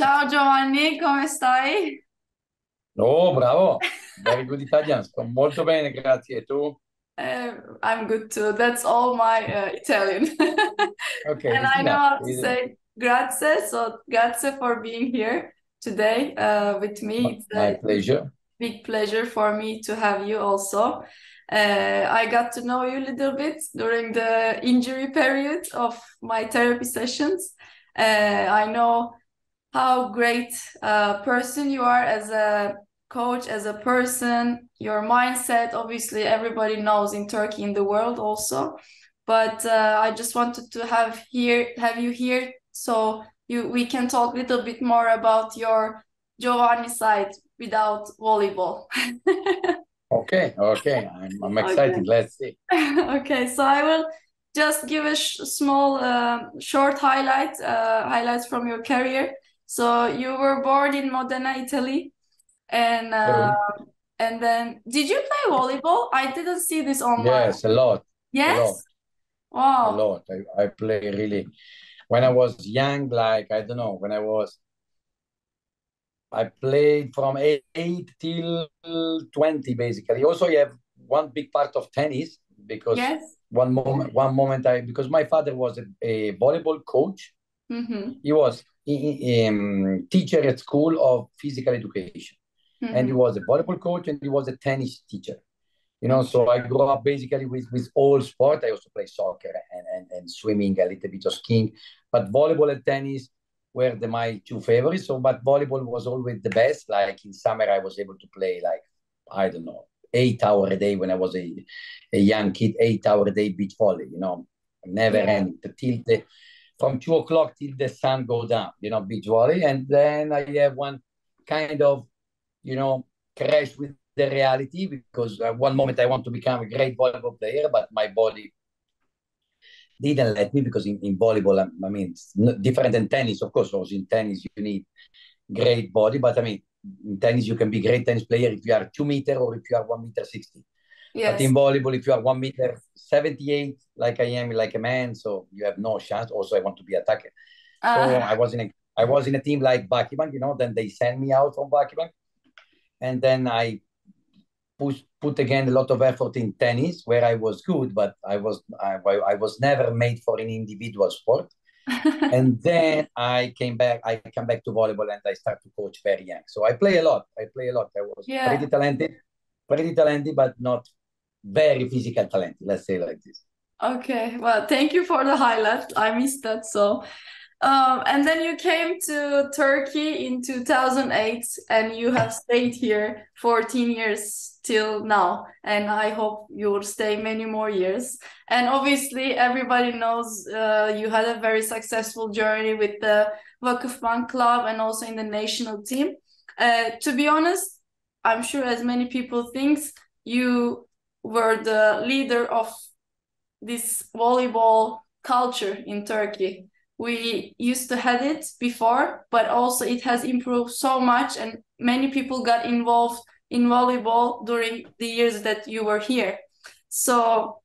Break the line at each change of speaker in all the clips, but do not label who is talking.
Ciao Giovanni, come stai?
Oh, bravo. Very good Italian. Sto molto bene, grazie. E tu?
I'm good too. That's all my Italian.
Ok,
And
easy
I know
enough.
how to
Easy enough.
say grazie, so grazie for being here today with me. It's
My
a
pleasure.
big pleasure for me to have you also. I got to know you a little bit during the injury period of my therapy sessions. I know how great a person you are as a coach, as a person, your mindset. Obviously, everybody knows in Turkey, in the world also. But I just wanted to have you here so we can talk a little bit more about your Giovanni side without volleyball.
Okay, okay. I'm
Okay.
excited. Let's see.
Okay, so I will just give a small, short highlights from your career. So you were born in Modena, Italy, and
True.
then did you play volleyball? I didn't see this online.
Yes, a lot. A lot.
Yes?
A
Wow.
lot. I play really. When I was young, like, I don't know, I played from eight till 20, basically. Also, you have one big part of tennis because
Yes.
one moment because my father was a volleyball coach.
Mm-hmm.
He was teacher at school of physical education, and he
Mm-hmm.
was a volleyball coach and he was a tennis teacher. So I grew up basically with all sport. I also play soccer and swimming, a little bit of skiing, but volleyball and tennis were my two favorites. So, but volleyball was always the best. Like in summer, I was able to play like, I don't know, 8 hours a day when I was a young kid, 8 hours a day beach volley, never
Yeah.
ending till from 2 o'clock till the sun go down, beach volley. And then I have one kind of, you know, crash with the reality because at one moment I want to become a great volleyball player, but my body didn't let me because in volleyball, I mean, it's different than tennis. Of course, also in tennis, you need great body, but I mean, in tennis, you can be great tennis player if you are 2 meter or if you are 1 meter 60. But
Yes.
in volleyball, if you are 1 meter 78, like I am, like a man, so you have no chance. Also, I want to be attacker. So
Uh,
I was in a team like Vakıfbank, then they sent me out from Vakıfbank. And then I put again a lot of effort in tennis, where I was good, but I was never made for an individual sport. And then I come back to volleyball and I start to coach very young. So I play a lot. I was
yeah.
pretty talented, but not very physical talented. Let's say like this.
Okay. Well, thank you for the highlight. I missed that. So, and then you came to Turkey in 2008 and you have stayed here 14 years till now. And I hope you will stay many more years. And obviously, everybody knows you had a very successful journey with the Vakıfbank Club and also in the national team. To be honest, I'm sure as many people think you were the leader of this volleyball culture in Turkey. We used to had it before, but also it has improved so much, and many people got involved in volleyball during the years that you were here. So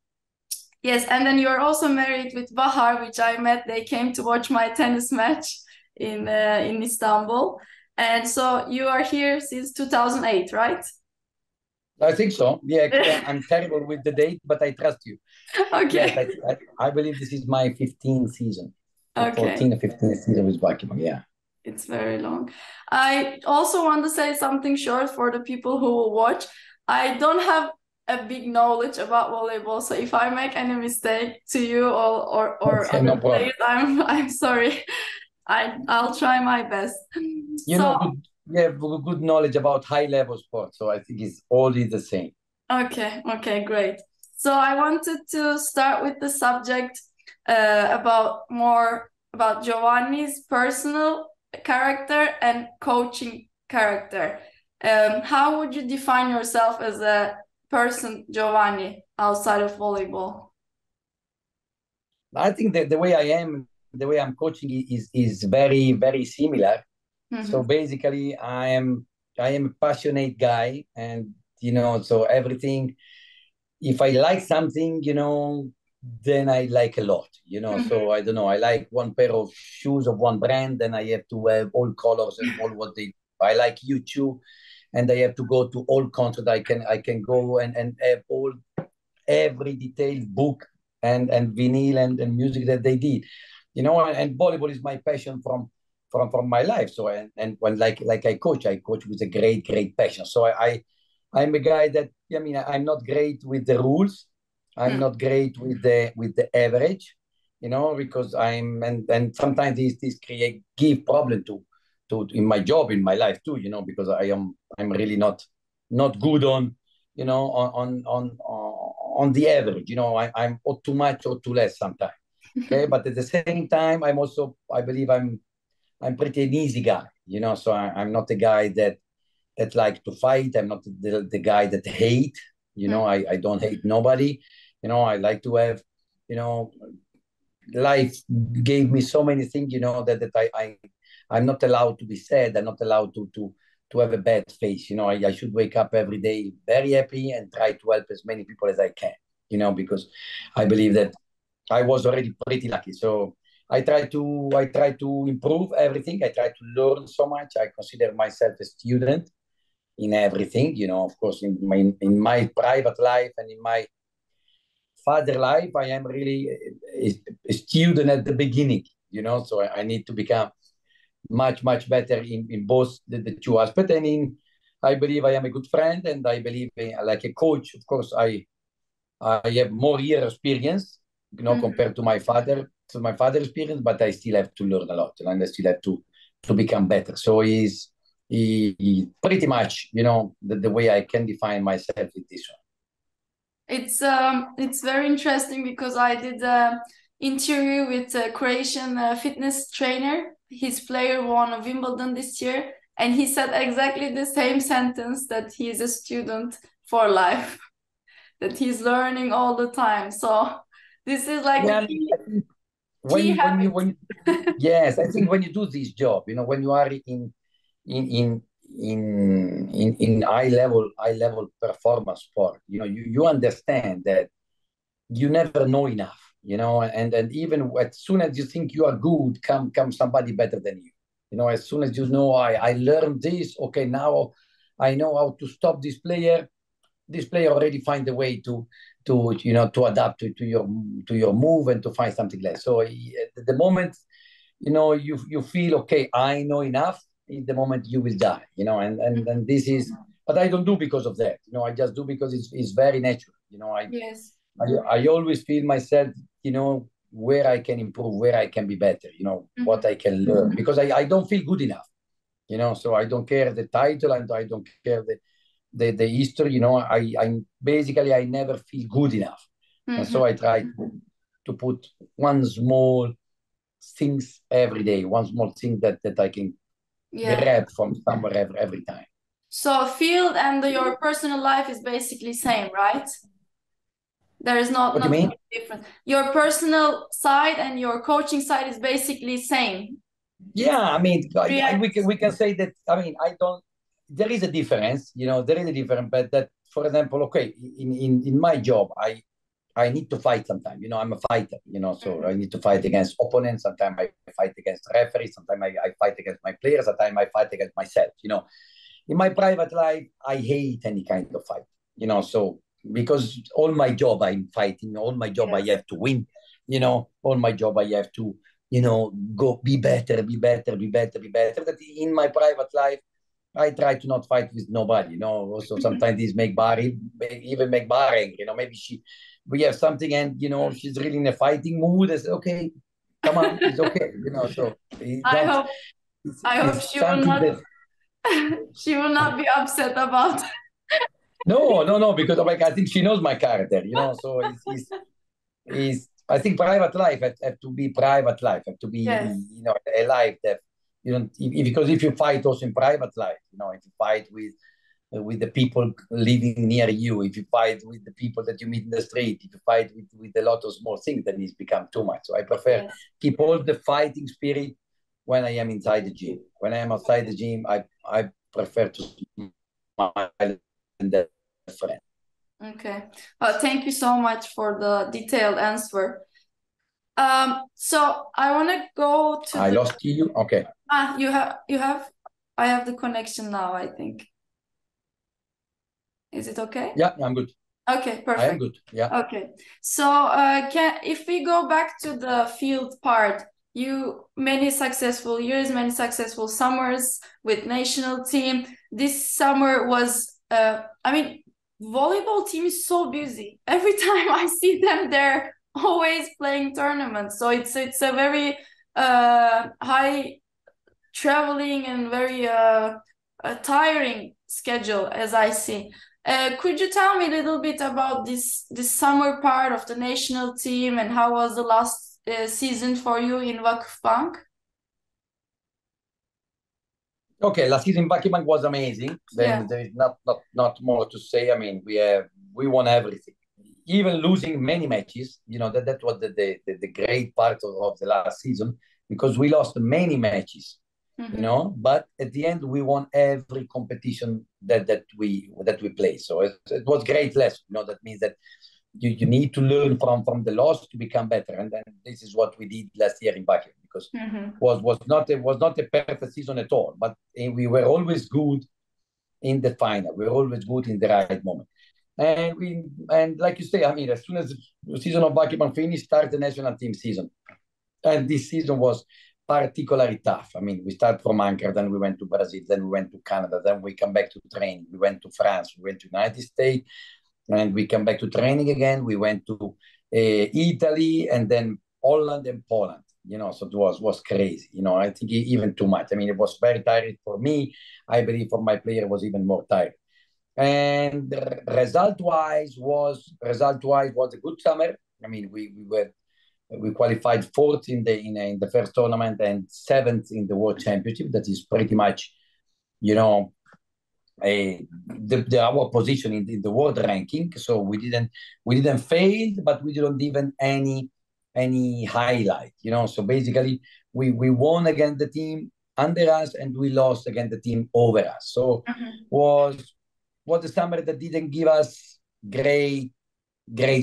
yes, and then you are also married with Bahar, which I met. They came to watch my tennis match in Istanbul, and so you are here since 2008, right?
I think so. Yeah, I'm terrible with the date, but I trust you. Yes,
Okay.
I believe this is my 15th season,
Okay.
14 or 15th season with Vakıfbank. Yeah.
It's very long. I also want to say something short for the people who will watch. I don't have a big knowledge about volleyball, so if I make any mistake to you or
Okay,
other
no problem.
players, I'm sorry. I'll try my best. So
You have good knowledge about high level sports, so I think it's all is the same.
okay, great. So I wanted to start with the subject about more about Giovanni's personal character and coaching character. How would you define yourself as a person, Giovanni, outside of volleyball?
I think that the way I am, the way I'm coaching is very very similar.
Mhm.
So basically, I am a passionate guy, and so everything. If I like something, then I like a lot, you know. So I don't know. I like one pair of shoes of one brand, and I have to have all colors and all what they. I like YouTube, and I have to go to all concerts. I can go and have all every detailed book and vinyl and music that they did, you know. And volleyball is my passion from my life. So and when like I coach with a great passion. So I'm a guy that, I mean, I'm not great with the rules. I'm not great with the average, you know, because and sometimes these give problem to in my job, in my life too, you know, because I'm really not good on, you know, on the average, you know. I'm or too much or too less sometimes. Okay, but at the same time, I believe I'm pretty an easy guy, you know. So I'm not a guy that like to fight. I'm not the guy that hate. You know, I don't hate nobody. You know, I like to have, you know, life gave me so many things, you know, that I'm not allowed to be sad. I'm not allowed to have a bad face. You know, I should wake up every day very happy and try to help as many people as I can, you know, because I believe that I was already pretty lucky. So I try to improve everything. I try to learn so much. I consider myself a student in everything, you know. Of course, in my private life and in my father life, I am really a student at the beginning, you know. So I need to become much better in both the two aspects. I believe I am a good friend, and I believe like a coach. Of course, I have more year experience, you know, compared to my father's experience, but I still have to learn a lot, and I still have to become better. So he pretty much, you know, the way I can define myself is this one.
It's very interesting because I did a interview with a Croatian fitness trainer. His player won Wimbledon this year, and he said exactly the same sentence, that he is a student for life, that he's learning all the time. So this is like
Yeah,
the
when
key
you when you
habit.
when you, yes, I think when you do this job, you know, when you are in in in high level performance sport, you know, you understand that you never know enough, you know. And even as soon as you think you are good, come somebody better than you, you know. As soon as you know, I learned this, okay, now I know how to stop this player. This player already find a way to you know, to adapt to your move and to find something less. So at the moment, you know, you feel okay, I know enough, in the moment you will die, you know. And this is, but I don't do because of that, you know. I just do because it's very natural, you know.
Yes.
I always feel myself, you know, where I can improve, where I can be better, you know, what I can learn, because I don't feel good enough, you know. So I don't care the title, and I don't care the history, you know. I basically, I never feel good enough. And so I try to put one small things every day, one small thing that I can
Yeah.
grab from somewhere every time.
So field and your personal life is basically same, right? There is not
What do you
nothing
mean?
different. Your personal side and your coaching side is basically same.
Yeah, I mean,
React.
we can say that. I mean, I don't. There is a difference, you know. There is a difference, but that, for example, okay, in my job, I need to fight sometimes. You know, I'm a fighter. You know, so I need to fight against opponents. Sometimes I fight against referees. Sometimes I fight against my players. Sometimes I fight against myself. You know, in my private life, I hate any kind of fight. You know, so because all my job I'm fighting, all my job I
Yes.
have to win. You know, all my job I have to, you know, go be better, be better, be better, be better. That in my private life, I try to not fight with nobody. You know, also sometimes these make Bari, even make Bar angry. You know, maybe we have something, and you know, she's really in a fighting mood. I say, okay, come on, it's okay. You know, so it's
I
not.
hope I hope
It's
she will
something
not
that.
she will not be upset about.
No, because like, I think she knows my character. You know, so I think private life have to be private life, have to be,
Yes.
you know, a life that you don't, because if you fight also in private life, you know, if you fight with the people living near you, if you fight with the people that you meet in the street, if you fight with a lot of small things, then it's become too much. So I prefer
Yes.
keep all the fighting spirit when I am inside the gym. When I am outside the gym, I prefer to smile and have friends.
Okay. Thank you so much for the detailed answer. So I want to go to
I lost you. Okay.
you have I have the connection now, I think. Is it okay?
Yeah, I'm good.
Okay, perfect.
I am good. Yeah.
Okay. So if we go back to the field part, many successful years, many successful summers with national team. This summer was I mean, volleyball team is so busy. Every time I see them, they're always playing tournaments. So it's a very high traveling and very tiring schedule, as I see. Could you tell me a little bit about this summer part of the national team, and how was the last season for you in Vakıfbank?
Okay, last season Vakıfbank was amazing. Then there is not more to say. I mean, we won everything, even losing many matches. You know, that was the great part of the last season, because we lost many matches. You know, but at the end we won every competition that we play. So it was great lesson. You know, that means that you need to learn from the loss to become better, and then this is what we did last year in Baku, because was not a perfect season at all, but we were always good in the final. We were always good in the right moment. And like you say, I mean, as soon as the season of Baku finished, start the national team season, and this season was particularly tough. I mean, we started from Ankara, then we went to Brazil, then we went to Canada, then we come back to training. We went to France, we went to United States, and we come back to training again. We went to Italy, and then Holland and Poland. You know, so it was crazy. You know, I think even too much. I mean, it was very tiring for me. I believe for my player it was even more tiring. And result-wise was a good summer. I mean, we qualified fourth in the first tournament and seventh in the World Championship. That is pretty much, you know, our position in the world ranking. So we didn't fail, but we didn't even any highlight. You know, so basically we won against the team under us and we lost against the team over us. So was a summer that didn't give us great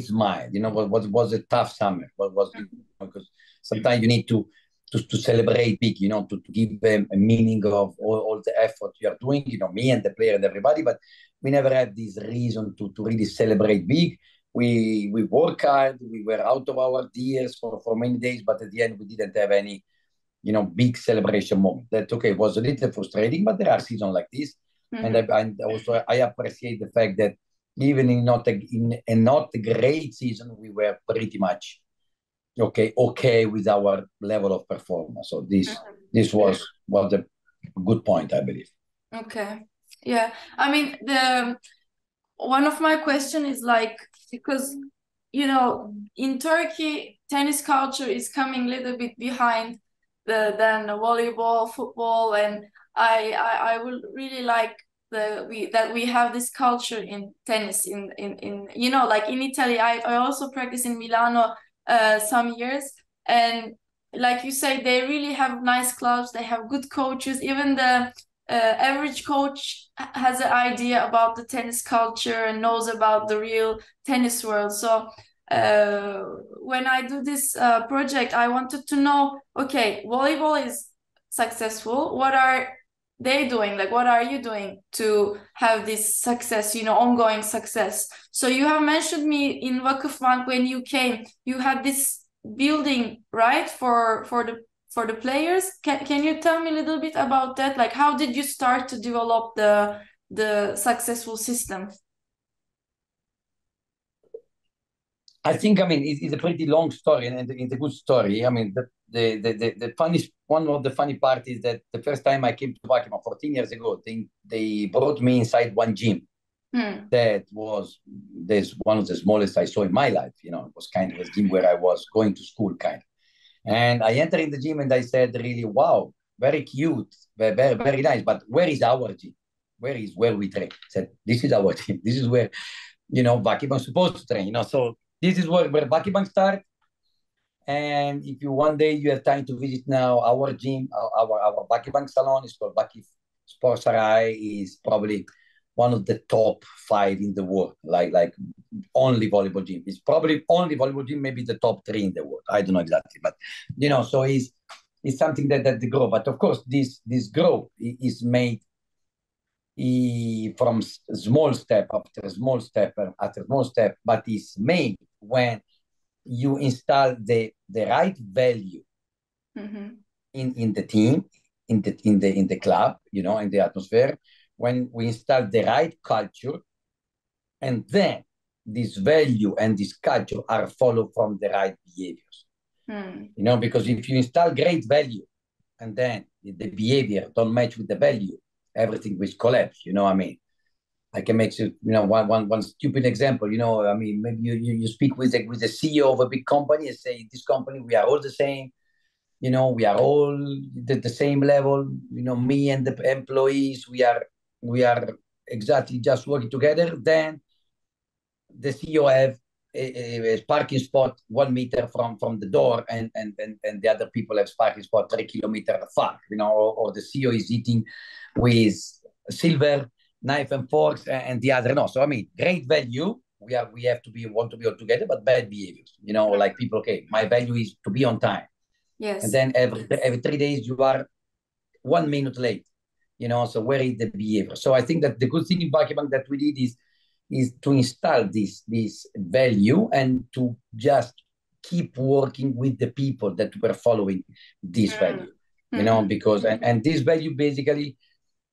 smile. You know, was a tough summer. Because sometimes you need to celebrate big, you know, to give them a meaning of all the effort you are doing, you know, me and the player and everybody, but we never had this reason to really celebrate big. We work hard, we were out of our tears for many days, but at the end we didn't have any, you know, big celebration moment. That, okay, was a little frustrating, but there are seasons like this. And also I appreciate the fact that even in not a great season, we were pretty much okay with our level of performance. So this was a good point, I believe.
Okay. Yeah. I mean, one of my question is like, because, you know, in Turkey, tennis culture is coming a little bit behind than the volleyball, football, and I would really like that we have this culture in tennis in you know, like in Italy. I also practice in Milano some years, and like you say, they really have nice clubs, they have good coaches. Even the average coach has an idea about the tennis culture and knows about the real tennis world. So when I do this project, I wanted to know, okay, volleyball is successful. What are they doing? Like, what are you doing to have this success, you know, ongoing success? So you have mentioned me in Vakıfbank when you came, you had this building, right, for the players. Can you tell me a little bit about that? Like, how did you start to develop the successful system?
I think, I mean, it's a pretty long story and it's a good story. I mean, the funny, one of the funny part is that the first time I came to Vakıfbank 14 years ago, they brought me inside one gym. That was one of the smallest I saw in my life. You know, it was kind of a gym where I was going to school, kind of. And I entered in the gym and I said, really, wow, very cute, very, very, very nice. But where is our gym? Where we train? I said, this is our gym. This is where, you know, Vakıfbank is supposed to train. You know, so this is where Vakıfbank starts. And if you one day you have time to visit now our gym, our Vakıfbank salon is called Vakif Sport Sarai, is probably one of the top 5 in the world, like only volleyball gym. It's probably only volleyball gym, maybe the top 3 in the world. I don't know exactly, but so it's something that the growth. But of course, this growth is made from small step after small step after small step, but it's made when you install the right value in the team, in the club, in the atmosphere, when we install the right culture, and then this value and this culture are followed from the right behaviors. Because if you install great value and then the behavior don't match with the value, everything will collapse. I mean, I can make one stupid example. I mean, maybe you speak with the CEO of a big company and say, this company, we are all the same. We are all the same level. Me and the employees, we are exactly just working together. Then the CEO have a parking spot 1 meter from the door, and the other people have parking spot 3 kilometers far. Or the CEO is eating with silver knife and forks, and the other no. So I mean, great value. We have to want to be all together, but bad behaviors. Like people. Okay, my value is to be on time.
Yes.
And then every 3 days you are 1 minute late. So where is the behavior? So I think that the good thing in Vakıfbank that we did is to install this value and to just keep working with the people that were following this value. Because and this value basically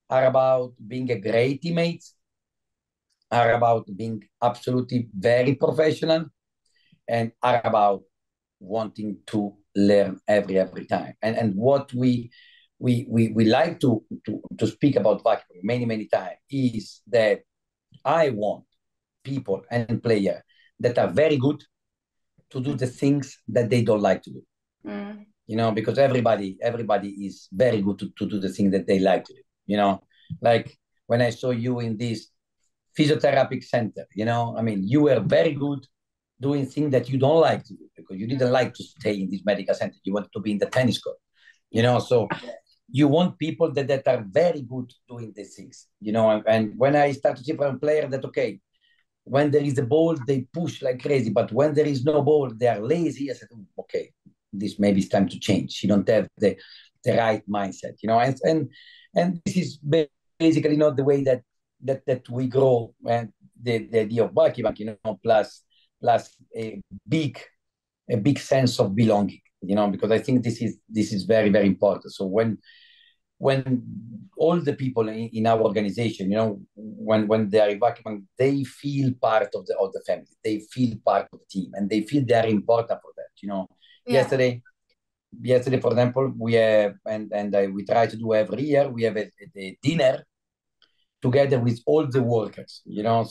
are about being a great teammate, are about being absolutely very professional, and are about wanting to learn every time. And what we like to speak about Vakıfbank many times is that I want people and players that are very good to do the things that they don't like to do. Because everybody is very good to do the things that they like to do. Like when I saw you in this physiotherapy center, I mean, you were very good doing things that you don't like to do because you didn't like to stay in this medical center. You wanted to be in the tennis court, so you want people that are very good doing these things, and when I start to see from players that, okay, when there is a ball, they push like crazy, but when there is no ball, they are lazy. I said, okay, this maybe it's time to change. You don't have the right mindset, and this is basically not the way that we grow, and the idea of Vakıfbank, plus a big sense of belonging, because I think this is very, very important. So when all the people in our organization, when they are in Vakıfbank, they feel part of the family, they feel part of the team, and they feel they are important for that. Yeah. Yesterday, for example, we have we try to do every year. We have a dinner together with all the workers,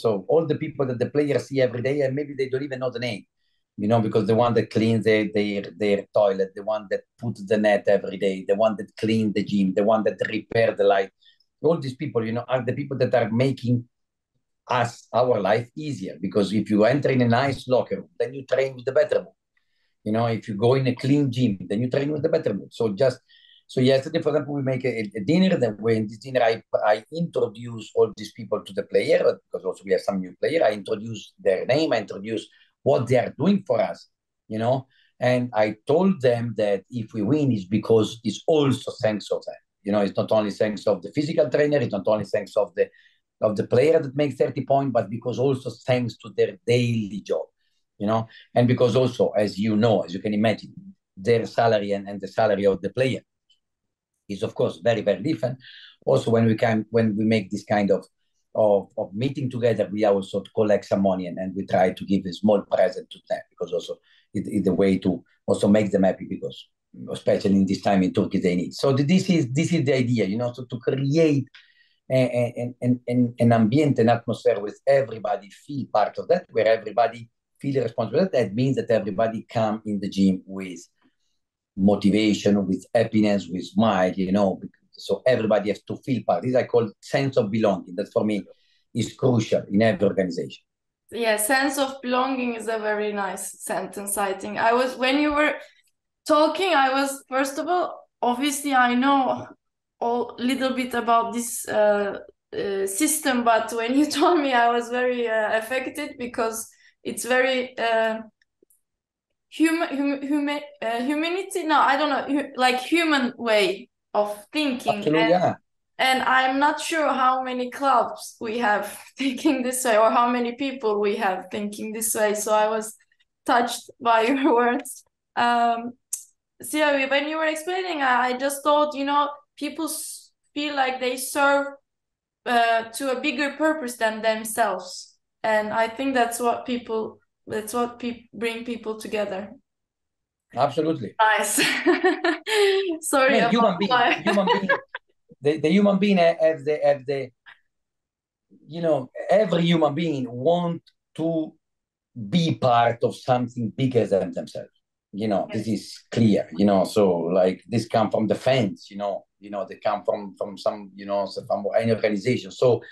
so all the people that the players see every day, and maybe they don't even know the name, because the one that cleans their toilet, the one that puts the net every day, the one that cleans the gym, the one that repair the light, all these people, are the people that are making our life easier. Because if you enter in a nice locker room, then you train with the better mood. If you go in a clean gym, then you train with the better mood. So yesterday, for example, we make a dinner. Then in this dinner, I introduce all these people to the player, because also we have some new player. I introduce their name, I introduce what they are doing for us, and I told them that if we win, it's because it's also thanks of them. It's not only thanks of the physical trainer, it's not only thanks of the player that makes 30 points, but because also thanks to their daily job, and because also, as you can imagine, their salary and the salary of the player is of course very, very different. Also, when we make this kind of meeting together, we also collect some money and we try to give a small present to them, because also it's a way to also make them happy, because especially in this time in Turkey they need. So this is the idea, so to create an ambient, an atmosphere with everybody feel part of that, where everybody feel responsible. That means that everybody come in the gym with motivation, with happiness, with smile, so everybody has to feel part. This I call sense of belonging. That for me is crucial in every organization.
Yeah, sense of belonging is a very nice sentence, I think. When you were talking, first of all, obviously I know a little bit about this system, but when you told me, I was very affected because it's very humanity. No, I don't know, like human way of thinking.
Absolutely, yeah.
And I'm not sure how many clubs we have thinking this way, or how many people we have thinking this way. So I was touched by your words. So yeah, when you were explaining, I just thought, people feel like they serve to a bigger purpose than themselves, and I think that's what bring people together.
Absolutely.
Nice. Sorry about
human being, the human being have the every human being want to be part of something bigger than themselves. This is clear. So like this come from the fans. They come from some from any organization. So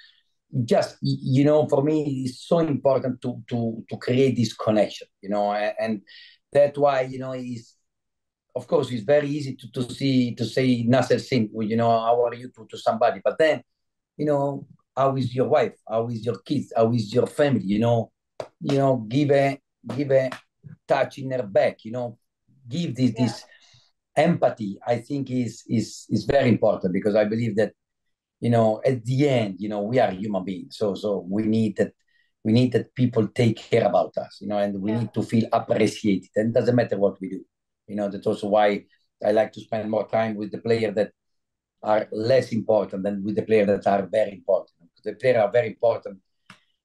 just for me it's so important to create this connection. And that's why is of course it's very easy to say Nasser Singh, how are you to somebody, but then how is your wife, how is your kids, how is your family, give a touch in their back, give this empathy. I think is very important, because I believe that at the end we are human beings, so we need that people take care about us, and we need to feel appreciated, and it doesn't matter what we do. That's also why I like to spend more time with the players that are less important than with the players that are very important. The players are very important.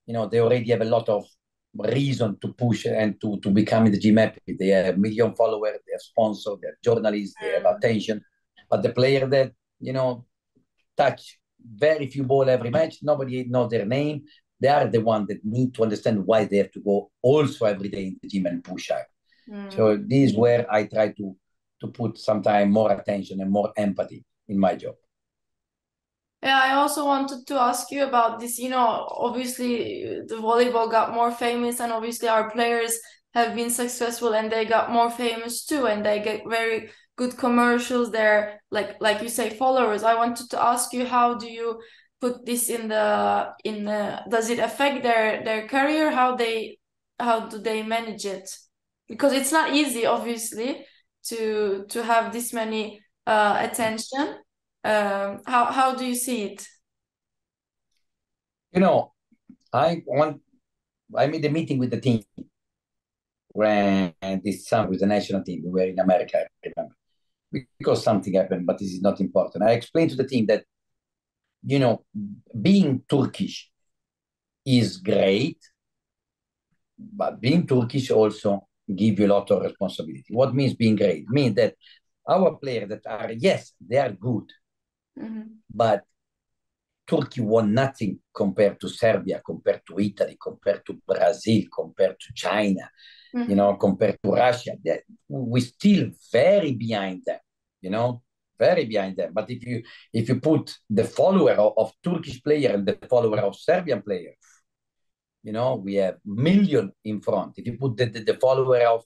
They already have a lot of reason to push and to become in the gym happy. They have million followers, they have sponsors, they have journalists, they have attention. But the player that, touch very few ball every match, nobody knows their name. They are the one that need to understand why they have to go also every day in the gym and push hard. So this is where I try to put sometimes more attention and more empathy in my job.
Yeah, I also wanted to ask you about this. Obviously the volleyball got more famous, and obviously our players have been successful and they got more famous too, and they get very good commercials. They're like you say, followers. I wanted to ask you, how do you put this in the does it affect their career? How do they manage it? Because it's not easy, obviously, to have this many attention. How do you see it?
I made a meeting with the team when this summer with the national team. We were in America, I remember, because something happened, but this is not important. I explained to the team that being Turkish is great, but being Turkish also give you a lot of responsibility. What means being great? It means that our players that are, yes, they are good, but Turkey won nothing compared to Serbia, compared to Italy, compared to Brazil, compared to China, compared to Russia. We're still very behind them, very behind them. But if you put the follower of Turkish player and the follower of Serbian player, we have million in front. If you put the follower of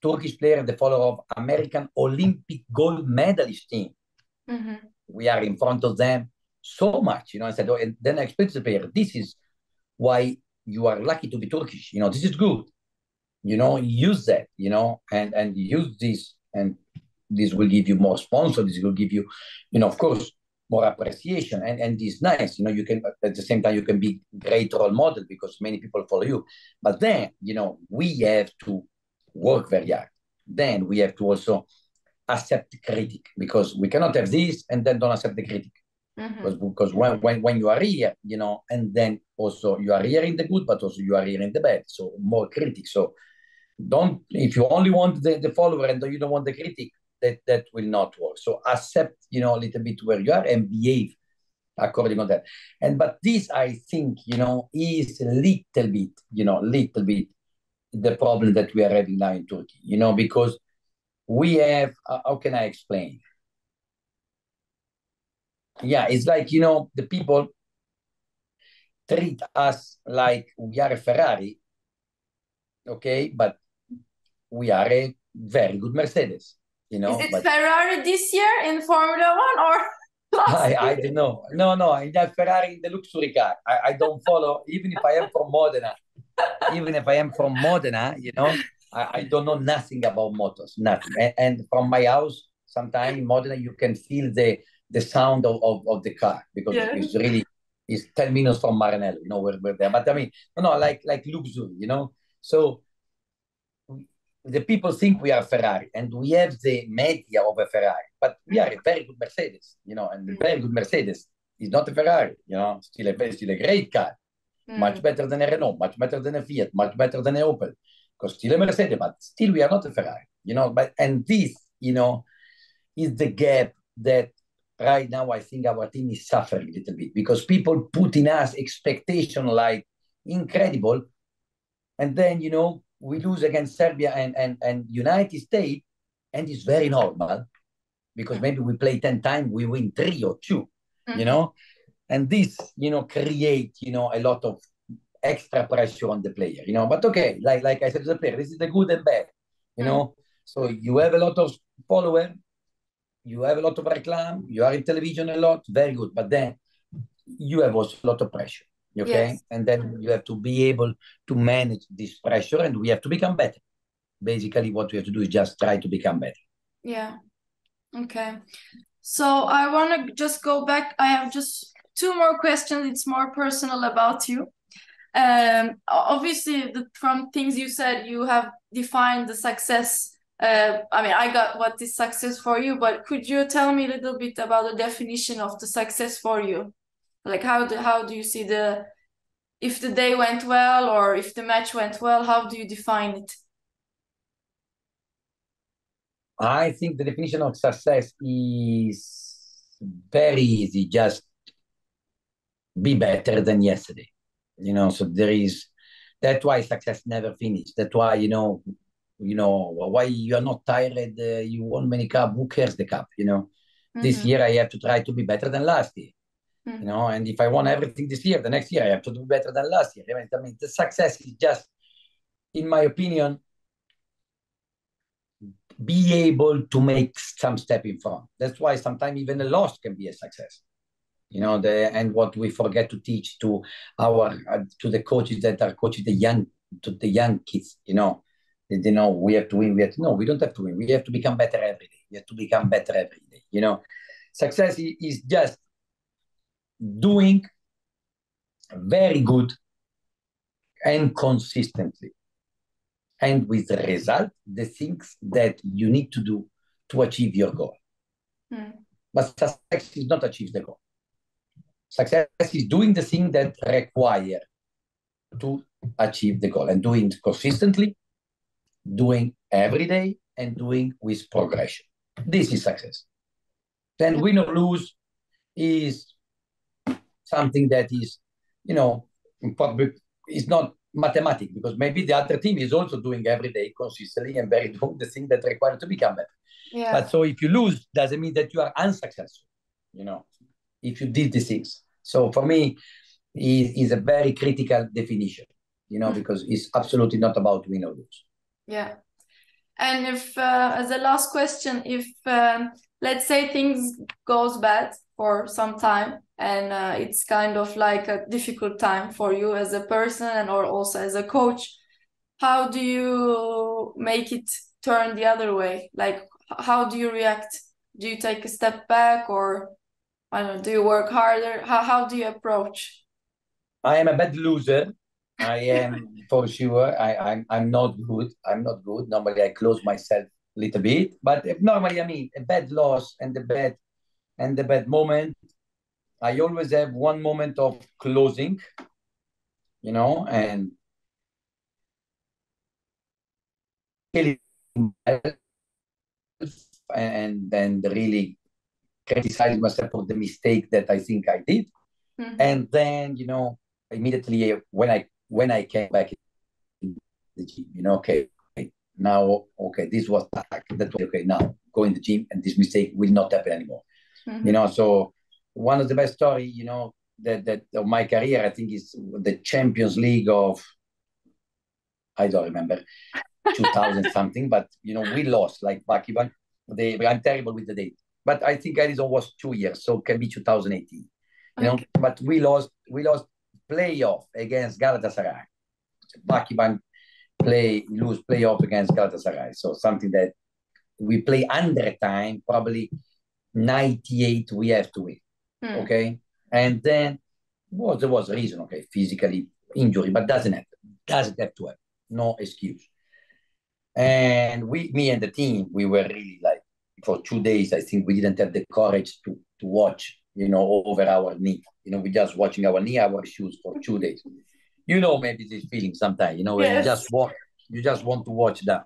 Turkish player and the follower of American Olympic gold medalist team, we are in front of them so much. I said, and then I explained to the player, this is why you are lucky to be Turkish. This is good. Use that, and use this, and this will give you more sponsors. This will give you, of course, more appreciation, and it's nice. You can, at the same time, you can be great role model because many people follow you. But then, we have to work very hard. Then we have to also accept the critic, because we cannot have this and then don't accept the critic. Because when you are here, and then also you are here in the good, but also you are here in the bad. So more critics. So if you only want the follower and you don't want the critic, that will not work. So accept, a little bit where you are and behave according to that. But this, I think, is a little bit the problem that we are having now in Turkey, because we have, how can I explain? Yeah, it's like, the people treat us like we are a Ferrari, okay, but we are a very good Mercedes.
Is it Ferrari this year in Formula One, or?
I don't know. No, in that Ferrari, in the luxury car. I don't follow, even if I am from Modena. Even if I am from Modena, I don't know nothing about motors, nothing. And from my house, sometimes in Modena, you can feel the sound of the car because
Yeah.
it's 10 minutes from Maranello, we're there. But I mean, no, like luxury, So the people think we are Ferrari and we have the media of a Ferrari, but we are a very good Mercedes, and a very good Mercedes is not a Ferrari, still a great car, much better than a Renault, much better than a Fiat, much better than a Opel, because still a Mercedes, but still we are not a Ferrari, and this, is the gap that right now I think our team is suffering a little bit because people put in us expectation like incredible, and then we lose against Serbia and United States, and it's very normal because maybe we play 10 times, we win 3 or 2, and this, create, a lot of extra pressure on the player, but okay, like I said to the player, this is the good and bad, so you have a lot of followers, you have a lot of reclam, you are in television a lot, very good, but then you have also a lot of pressure. Okay.
Yes.
And then you have to be able to manage this pressure and we have to become better. Basically, what we have to do is just try to become better.
Yeah. Okay. So I want to just go back. I have just 2 more questions. It's more personal about you. Obviously, from things you said, you have defined the success. I mean, I got what is success for you, but could you tell me a little bit about the definition of the success for you? Like how do you see if the day went well or if the match went well, how do you define it?
I think the definition of success is very easy. Just be better than yesterday. So that's why success never finishes. That's why, why you are not tired. You won many cup. Who cares the cup? This year I have to try to be better than last year. And if I won everything this year, the next year I have to do better than last year. I mean, the success is just, in my opinion, be able to make some step in front. That's why sometimes even a loss can be a success. And what we forget to teach to the coaches that are coaching the young kids, we have to win. No, we don't have to win. We have to become better every day. We have to become better every day. Success is just doing very good and consistently and with the result, the things that you need to do to achieve your goal. But success is not achieve the goal. Success is doing the thing that require to achieve the goal and doing consistently, doing every day, and doing with progression. This is success. Then win or lose is something that is, is not mathematic because maybe the other team is also doing every day consistently and very doing the thing that requires to become better.
Yeah.
But so if you lose, doesn't mean that you are unsuccessful, if you did the things. So for me, is a very critical definition, because it's absolutely not about win or lose.
Yeah. And if, as a last question, if let's say things goes bad for some time and it's kind of like a difficult time for you as a person and or also as a coach, how do you make it turn the other way? Like, how do you react? Do you take a step back or, I don't know, do you work harder? How do you approach?
I am a bad loser. I am for sure. I'm not good. I'm not good. Normally I close myself a little bit, but normally I mean a bad loss and the bad moment. I always have one moment of closing, and and really criticize myself for the mistake that I think I did. And then, immediately when I came back in the gym, okay, now, okay, this was that was okay, now go in the gym and this mistake will not happen anymore. So one of the best story, that of my career, I think is the Champions League of, I don't remember, 2000 something, but we lost like Vakıfbank. I'm terrible with the date. but I think Edison was 2 years, so it can be 2018. You know,
Okay.
but we lost playoff against Galatasaray. Vakıfbank lose playoff against Galatasaray. So something that we play under time, probably 98 we have to win. Okay. And then there was a reason, okay, physically injury, but doesn't have to have. No excuse. And me and the team, we were really like, for 2 days, I think we didn't have the courage to watch, you know, over our knee. You know, we just watching our knee, our shoes for 2 days. You know, maybe this feeling sometimes, you know, when you just want to watch that.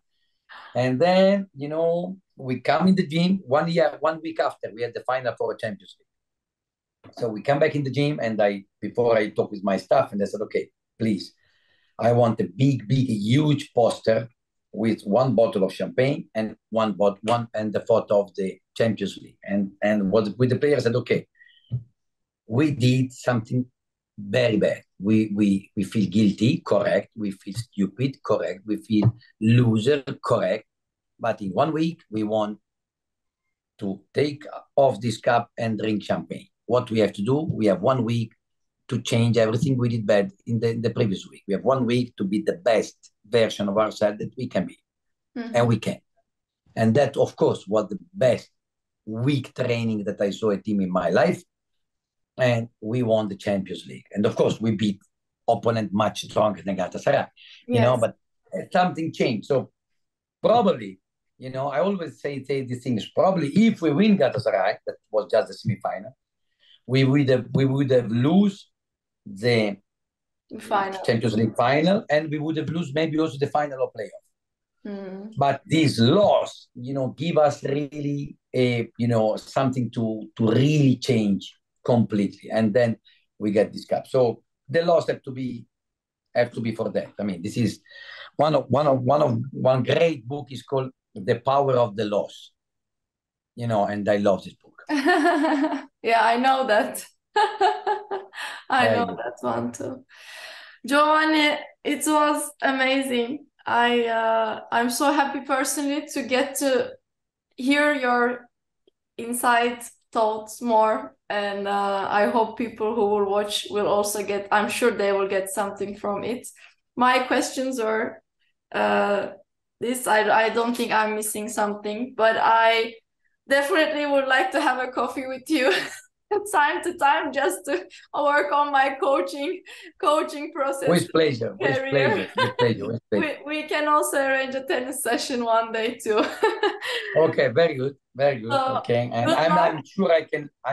And then, you know, we come in the gym 1 week after we had the final for a Champions League. So we come back in the gym, and before I talk with my staff, and they said, okay, please, I want a big, huge poster with one bottle of champagne and one and the photo of the Champions League. And what with the players said, okay, we did something very bad. We feel guilty, correct. We feel stupid, correct. We feel loser, correct. But in 1 week, we want to take off this cup and drink champagne. What we have to do, we have 1 week to change everything we did bad in the previous week. We have 1 week to be the best version of ourselves that we can be. And we can. And that, of course, was the best week training that I saw a team in my life. And we won the Champions League. And of course, we beat opponent much stronger than Galatasaray, you know, but something changed. So probably, you know, I always say these things, probably if we win Galatasaray, that was just the semi-final, we would have lose the Champions League final, and we would have lose maybe also the final or playoff. But this loss, you know, give us really you know, something to really change completely, and then we get this cup. So the loss have to be for that. I mean, this is one great book is called The Power of the Loss. You know, and I love this book.
Yeah, I know that. I know that one too. Giovanni, it was amazing. I'm so happy personally to get to hear your inside thoughts more, and I hope people who will watch will also get, I'm sure they will get something from it. My questions are this. I don't think I'm missing something, but I definitely would like to have a coffee with you time to time, just to work on my coaching process.
With pleasure.
We can also arrange a tennis session one day too.
Okay, very good.
So,
okay, and I'm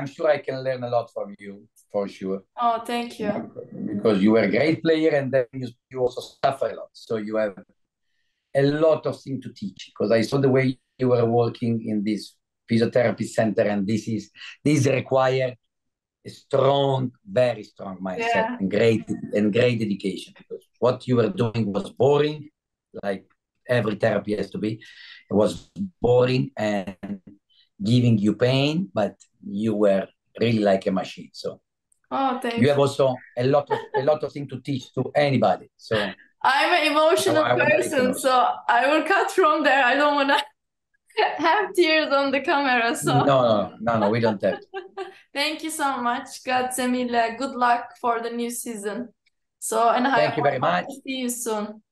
sure I can learn a lot from you, for sure.
Oh, thank you.
Because you were a great player, and then you also suffer a lot, so you have a lot of things to teach. Because I saw the way you were working in this physiotherapy center, and this require a strong, very strong mindset and great dedication. Because what you were doing was boring, like every therapy has to be. It was boring and giving you pain, but you were really like a machine. So
thank
you have also a lot of things to teach to anybody. So
I'm an emotional person, so I will cut from there. I don't want to have tears on the camera. So
no, we don't have to.
Thank you so much. Grazie mille. Good luck for the new season. So, and
thank you very much.
See you soon.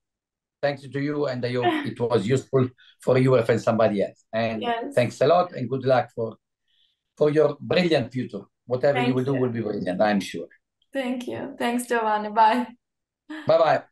Thanks to you, and I hope it was useful for you and somebody else. And thanks a lot, and good luck for your brilliant future. Whatever you will do will be brilliant, I'm sure.
Thank you. Thanks, Giovanni. Bye.
Bye-bye.